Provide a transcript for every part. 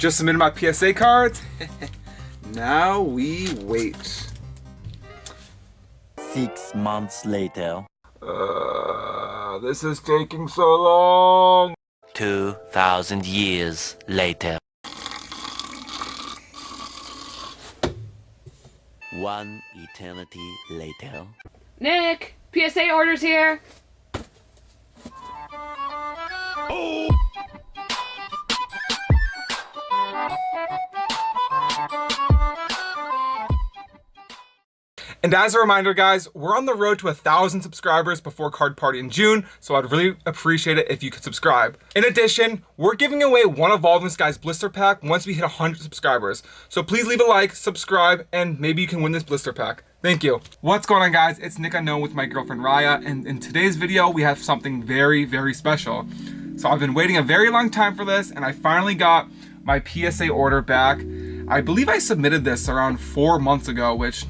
Just submitted my PSA cards. Now we wait. 6 months later. This is taking so long. 2,000 years later. 1 eternity later. Nick, PSA orders here. Oh! And as a reminder, guys, we're on the road to 1,000 subscribers before Card Party in June, so I'd really appreciate it if you could subscribe. In addition, we're giving away one Evolving Skies blister pack once we hit 100 subscribers. So please leave a like, subscribe, and maybe you can win this blister pack. Thank you. What's going on, guys? It's Nick Unknown with my girlfriend Raya, and in today's video, we have something very, very special. So I've been waiting a very long time for this, and I finally got my PSA order back. I believe I submitted this around 4 months ago, which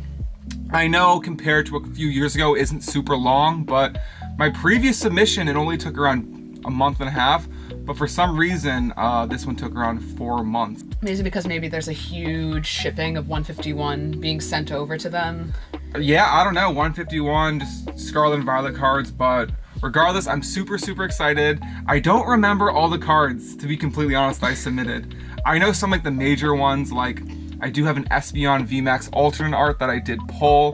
I know compared to a few years ago isn't super long, but my previous submission, it only took around a month and a half. But for some reason, this one took around 4 months. Maybe because there's a huge shipping of 151 being sent over to them. Yeah, I don't know, 151, just Scarlet and Violet cards, but regardless, I'm super, super excited. I don't remember all the cards, to be completely honest, I submitted. I know some like the major ones, like I do have an Espeon VMAX alternate art that I did pull,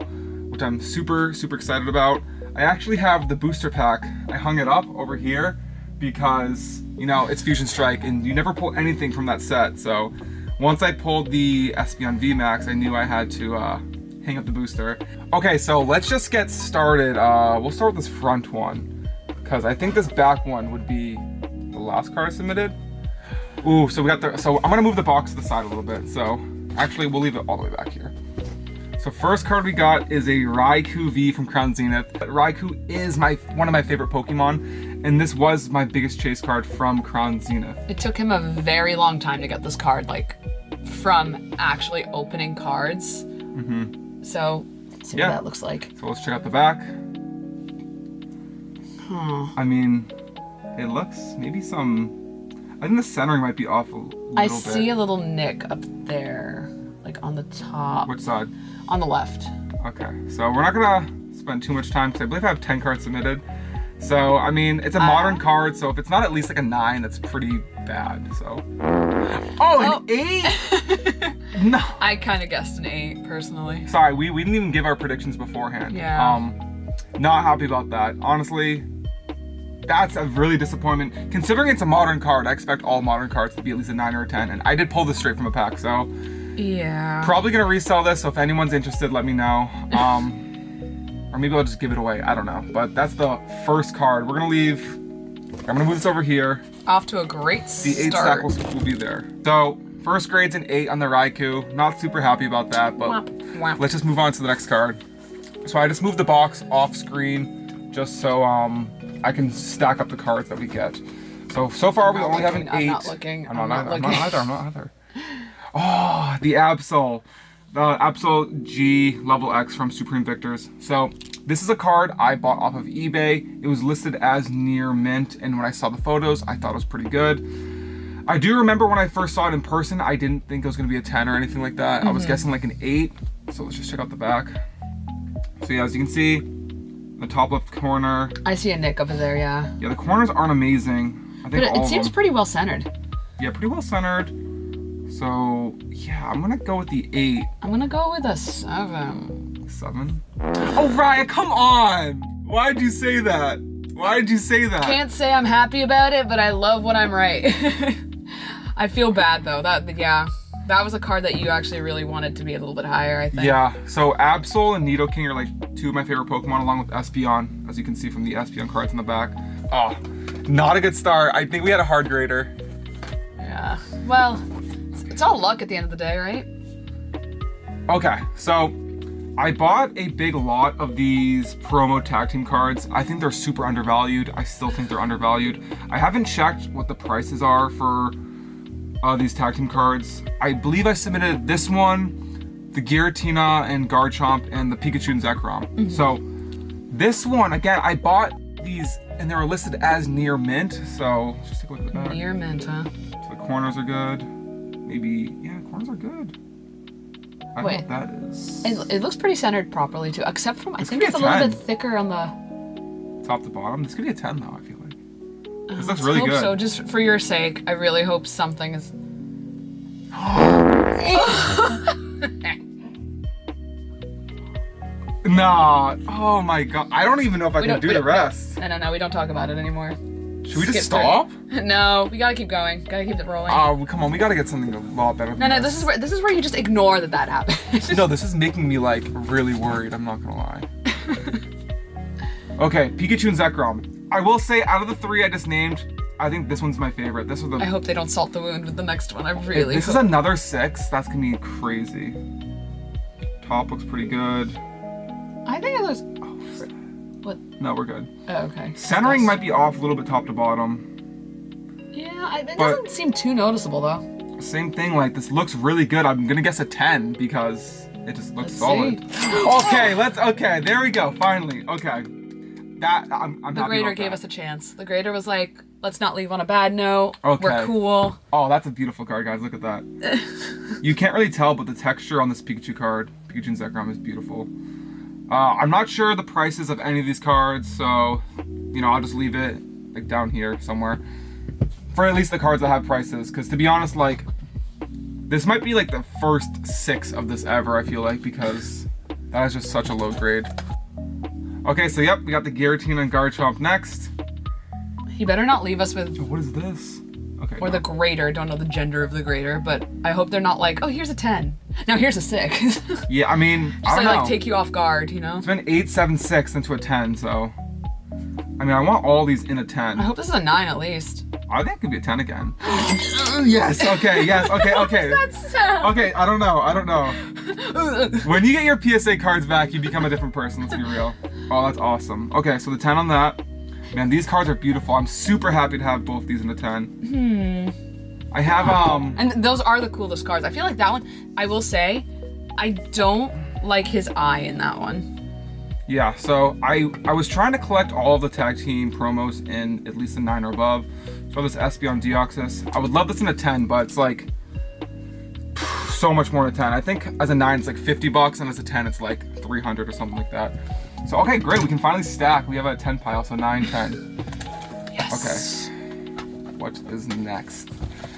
which I'm super, super excited about. I actually have the booster pack. I hung it up over here because, you know, it's Fusion Strike and you never pull anything from that set. So once I pulled the Espeon VMAX, I knew I had to hang up the booster. Okay, so let's just get started. We'll start with this front one because I think this back one would be the last card I submitted. Ooh, so we got the, so I'm gonna move the box to the side a little bit. So actually, we'll leave it all the way back here. So first card we got is a Raikou V from Crown Zenith. Raikou is one of my favorite Pokemon, and this was my biggest chase card from Crown Zenith. It took him a very long time to get this card, like, from actually opening cards. Mm-hmm. So, let's see what that looks like. So let's check out the back. I mean, it looks maybe some, I think the centering might be off a little bit. I see a little nick up there, like on the top. Which side? On the left. Okay, so we're not gonna spend too much time because I believe I have 10 cards submitted. So, I mean, it's a modern card, so if it's not at least like a 9, that's pretty bad, so. Oh, an 8? No. I kind of guessed an 8, personally. Sorry, we didn't even give our predictions beforehand. Yeah. Not happy about that. Honestly, that's a really disappointment. Considering it's a modern card, I expect all modern cards to be at least a 9 or a 10, and I did pull this straight from a pack, so. Yeah. Probably gonna resell this, so if anyone's interested, let me know. Or maybe I'll just give it away, I don't know. But that's the first card. We're gonna leave, I'm gonna move this over here. Off to a great start. The 8 stack will be there. So, first grade's an 8 on the Raikou. Not super happy about that, but let's just move on to the next card. So I just moved the box off screen, just so I can stack up the cards that we get. So far we only have an 8. I'm not looking. I'm not either. Oh, the Absol. The Absol G Level X from Supreme Victors. So this is a card I bought off of eBay. It was listed as near mint, and when I saw the photos, I thought it was pretty good. I do remember when I first saw it in person, I didn't think it was gonna be a 10 or anything like that. I was guessing like an 8. So let's just check out the back. So yeah, as you can see, in the top left corner. I see a nick over there, yeah. Yeah, the corners aren't amazing. I think but it seems pretty well centered. Yeah, pretty well centered. So, yeah, I'm gonna go with the 8. I'm gonna go with a 7. 7? Oh, Raya, come on! Why'd you say that? Why'd you say that? Can't say I'm happy about it, but I love when I'm right. I feel bad, though. That was a card that you actually really wanted to be a little bit higher, I think. Yeah, so Absol and Nidoking are like 2 of my favorite Pokemon, along with Espeon, as you can see from the Espeon cards in the back. Oh, not a good start. I think we had a hard grader. Yeah, well, it's all luck at the end of the day, right? Okay, so I bought a big lot of these promo tag team cards. I think they're super undervalued. I still think they're undervalued. I haven't checked what the prices are for these tag team cards. I believe I submitted this one, the Giratina and Garchomp, and the Pikachu and Zekrom. So this one, again, I bought these and they were listed as near mint. So just take a look at the back. Near mint, huh? So the corners are good. maybe, yeah, corners are good. I don't know what that is. It looks pretty centered properly too, except from, I think it's a 10. little bit thicker on the... Top to bottom. This could be a 10 though, I feel like. This looks Let's really hope good. so, just for your sake. I really hope something is... Nah. Oh my god. I don't even know if I can do the rest. No, we don't talk about it anymore. Should we just stop? No, we gotta keep going. Gotta keep it rolling. Oh, come on. We gotta get something a lot better than No, this is where you just ignore that happened. No, this is making me like really worried. I'm not gonna lie. Okay, Pikachu and Zekrom. I will say, out of the 3 I just named, I think this one's my favorite. This was the. I hope they don't salt the wound with the next one. I really. This is another 6. That's gonna be crazy. Top looks pretty good. I think it looks. What? No, we're good. Oh, okay. Centering might be off a little bit top to bottom. Yeah, it doesn't seem too noticeable though. Same thing, like this looks really good. I'm gonna guess a 10 because it just looks solid. Okay, there we go, finally. Okay. I'm The grader gave us a chance. The grader was like, let's not leave on a bad note. Okay. We're cool. Oh, that's a beautiful card, guys. Look at that. You can't really tell, but the texture on this Pikachu card, Pikachu and Zekrom, is beautiful. I'm not sure the prices of any of these cards, so, you know, I'll just leave it like down here somewhere. For at least the cards that have prices, because to be honest, like, this might be like the first 6 of this ever, I feel like, because that is just such a low grade. Okay, so yep, we got the Giratina and Garchomp next. He better not leave us with... What is this? Okay. Or the grader. Don't know the gender of the grader, but I hope they're not like, oh, here's a 10. Now here's a 6. Yeah, I mean, just I don't know. like take you off guard, you know? It's been 8, 7, 6 into a 10, so... I mean, I want all these in a 10. I hope this is a 9 at least. I think it could be a 10 again. Yes, okay, yes, okay. That's sad. Okay, I don't know. When you get your PSA cards back, you become a different person, let's be real. Oh, that's awesome. Okay, so the 10 on that. Man, these cards are beautiful. I'm super happy to have both these in the 10. I have, And those are the coolest cards. I feel like that one, I will say, I don't like his eye in that one. Yeah, so I was trying to collect all of the tag team promos in at least a 9 or above. So this Espeon Deoxys. I would love this in a 10, but it's like so much more than a 10. I think as a 9 it's like $50, and as a 10 it's like 300 or something like that. So okay, great, we can finally stack. We have a 10 pile, so 9, 10. Yes. Okay. What is next?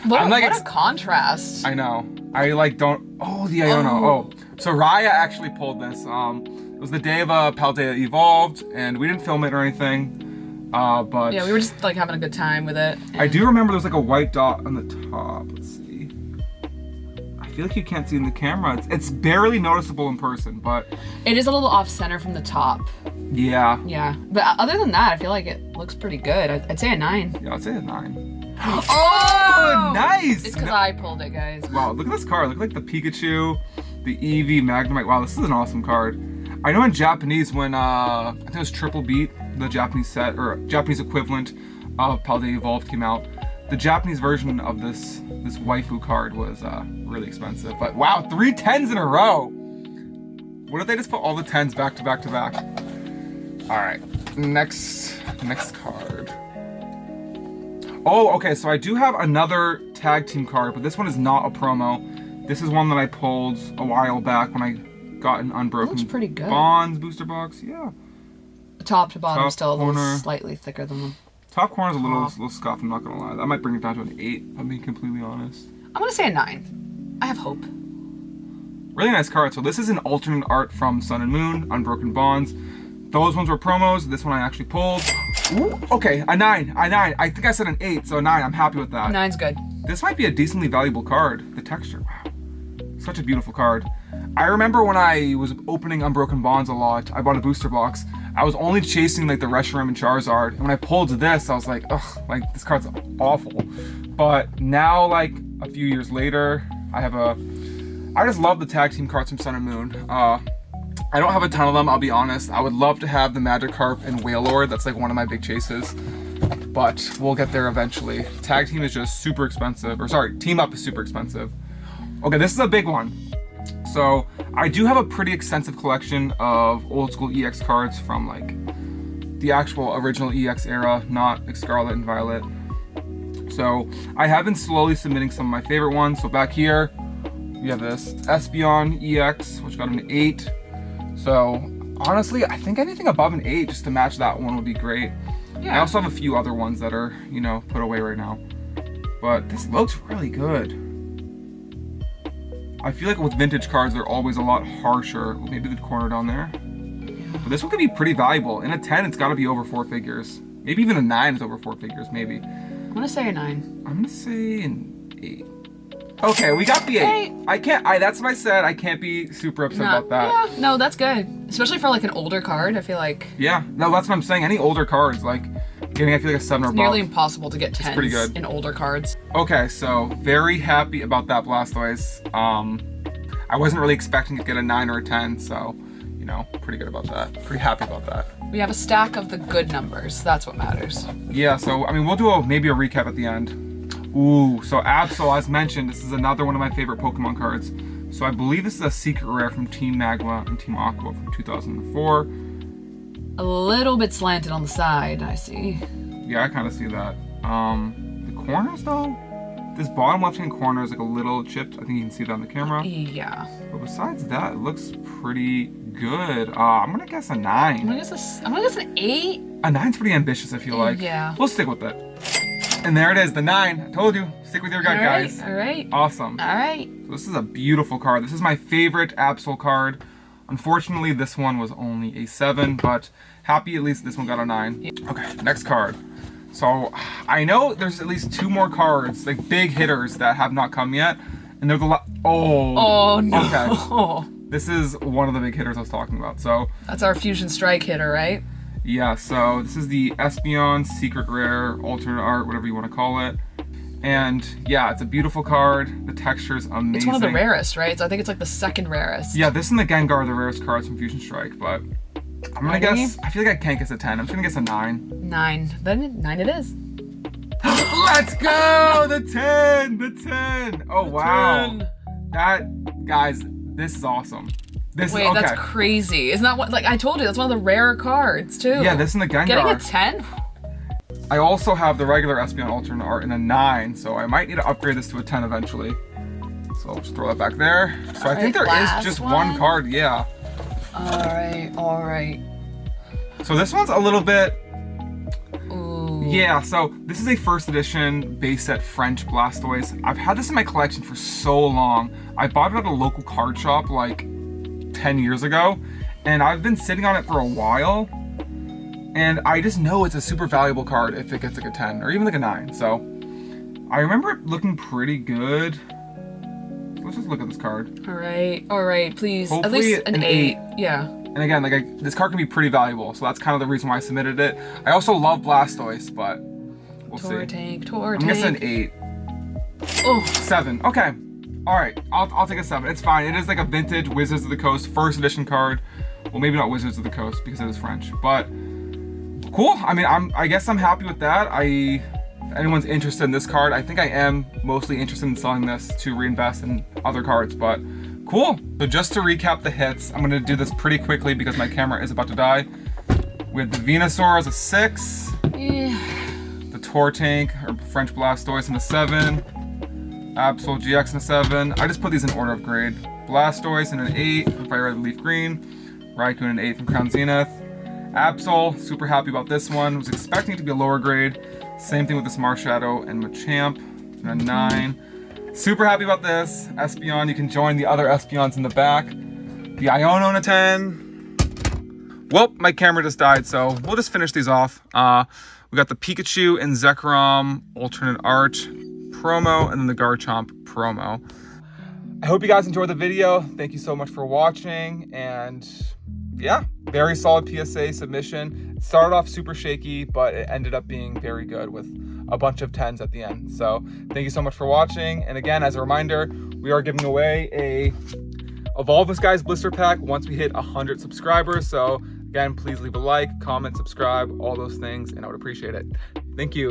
What a contrast. I know. I like don't. Oh, the Iono. Oh. So Raya actually pulled this. It was the day of Paldea Evolved, and we didn't film it or anything. But yeah, we were just like having a good time with it. I do remember there's like a white dot on the top. Let's see. I feel like you can't see in the camera. It's barely noticeable in person, but it is a little off center from the top. Yeah. Yeah, but other than that, I feel like it looks pretty good. I'd say a 9. Yeah, I'd say a 9. Oh, nice! It's because I pulled it, guys. Wow, look at this card. Look like the Pikachu, the Eevee, Magnemite. Wow, this is an awesome card. I know in Japanese when, I think it was Triple Beat, the Japanese set, or Japanese equivalent of Paldea Evolved came out. The Japanese version of this waifu card was really expensive. But wow, 3 10s in a row! What if they just put all the 10s back to back to back? Alright, next card. Oh, okay, so I do have another tag team card, but this one is not a promo. This is one that I pulled a while back when I got an Unbroken Looks pretty good. Bonds booster box. Yeah. Top to bottom Top still corner. a little slightly thicker than them. Top corner's a little scuffed, I'm not gonna lie. That might bring it down to an 8, if I'm being completely honest. I'm gonna say a 9. I have hope. Really nice card. So this is an alternate art from Sun and Moon, Unbroken Bonds. Those ones were promos. This one I actually pulled. Ooh, okay, a 9. I think I said an 8, so a 9. I'm happy with that. 9's good. This might be a decently valuable card. The texture, wow. Such a beautiful card. I remember when I was opening Unbroken Bonds a lot, I bought a booster box. I was only chasing like the Reshiram and Charizard. And when I pulled this, I was like, ugh, like this card's awful. But now, like a few years later, I just love the tag team cards from Sun and Moon. I don't have a ton of them, I'll be honest. I would love to have the Magikarp and Wailord. That's like one of my big chases. But we'll get there eventually. Tag team is just super expensive. Or sorry, team up is super expensive. Okay, this is a big one. So I do have a pretty extensive collection of old school EX cards from like the actual original EX era, not like Scarlet and Violet. So I have been slowly submitting some of my favorite ones. So back here, we have this Espeon EX, which got an 8. So honestly, I think anything above an 8 just to match that one would be great. Yeah. I also have a few other ones that are, you know, put away right now. But this looks really good. I feel like with vintage cards, they're always a lot harsher. Maybe the corner down there. But this one could be pretty valuable. In a 10, it's got to be over 4 figures. Maybe even a 9 is over 4 figures, maybe. I'm gonna say a 9. I'm gonna say an 8. Okay, we got the 8. That's what I said. I can't be super upset about that. Yeah, no, that's good. Especially for like an older card, I feel like. Yeah, no, that's what I'm saying. Any older cards, like getting, I feel like a 7 or above. It's nearly impossible to get 10s pretty good. in older cards. Okay, so very happy about that Blastoise. I wasn't really expecting to get a 9 or a 10, so, you know, pretty good about that. Pretty happy about that. We have a stack of the good numbers. That's what matters. Yeah, so, I mean, we'll do maybe a recap at the end. Ooh, so Absol, as mentioned, this is another one of my favorite Pokemon cards. So I believe this is a secret rare from Team Magma and Team Aqua from 2004. A little bit slanted on the side, I see. Yeah, I kind of see that. The corners, though? This bottom left-hand corner is like a little chipped. I think you can see that on the camera. Yeah. But besides that, it looks pretty good. I'm gonna guess a 9. I'm gonna guess an 8. A 9's pretty ambitious, I feel like. Yeah. We'll stick with it. And there it is, the 9. I told you, stick with your gut, guys. All right. Awesome. All right. So this is a beautiful card. This is my favorite Absol card. Unfortunately, this one was only a 7, but happy at least this one got a 9. Okay, next card. So I know there's at least 2 more cards, like big hitters that have not come yet. And they're the Oh no. Okay. This is one of the big hitters I was talking about. So that's our Fusion Strike hitter, right? yeah, so this is the Espeon Secret Rare, alternate art, whatever you want to call it. And yeah, it's a beautiful card. The texture's amazing. It's one of the rarest, right? So I think it's like the second rarest. Yeah, this and the Gengar are the rarest cards from Fusion Strike, but I'm gonna guess, I feel like I can't guess a 10. I'm just gonna guess a 9. 9. Then 9 it is. Let's go! The 10! The 10! Oh, wow. 10. That, guys, this is awesome. This Wait, is, okay. that's crazy. Isn't that what, like I told you, that's one of the rare cards too. Yeah, this and the Gengar. Getting a 10? I also have the regular Espeon alternate art in a 9, so I might need to upgrade this to a 10 eventually. So I'll just throw that back there. So I think there is just one card, yeah. All right. So this one's a little bit, Ooh. yeah, so this is a first edition base set French Blastoise. I've had this in my collection for so long. I bought it at a local card shop like 10 years ago, and I've been sitting on it for a while, and I just know it's a super valuable card if it gets like a 10 or even like a 9. So I remember it looking pretty good. Let's just look at this card. All right, please. Hopefully at least an 8. Yeah. And again, like this card can be pretty valuable, so that's kind of the reason why I submitted it. I also love Blastoise, but we'll see. Tortank. I'm guessing an 8. Oh. 7. Okay. All right. I'll take a 7. It's fine. It is like a vintage Wizards of the Coast first edition card. Well, maybe not Wizards of the Coast because it is French, but cool. I mean, I guess I'm happy with that. If anyone's interested in this card, I think I am mostly interested in selling this to reinvest in other cards, but cool. So just to recap the hits, I'm going to do this pretty quickly because my camera is about to die. We had the Venusaur as a 6. Yeah. The Tortank, or French Blastoise, in a 7. Absol GX in a 7. I just put these in order of grade. Blastoise in an 8 from Fire Red Leaf Green. Raikou in an 8 from Crown Zenith. Absol, super happy about this one. Was expecting it to be a lower grade. Same thing with this Marshadow and Machamp in a 9. Super happy about this. Espeon, you can join the other Espeons in the back. The Iono in a 10. Well, my camera just died, so we'll just finish these off. We got the Pikachu and Zekrom alternate art promo, and then the Garchomp promo. I hope you guys enjoyed the video. Thank you so much for watching, and yeah, very solid PSA submission. It started off super shaky, but it ended up being very good with a bunch of 10s at the end. So thank you so much for watching. And again, as a reminder, we are giving away a Evolve This Guy's blister pack once we hit 100 subscribers. So again, please leave a like, comment, subscribe, all those things, and I would appreciate it. Thank you.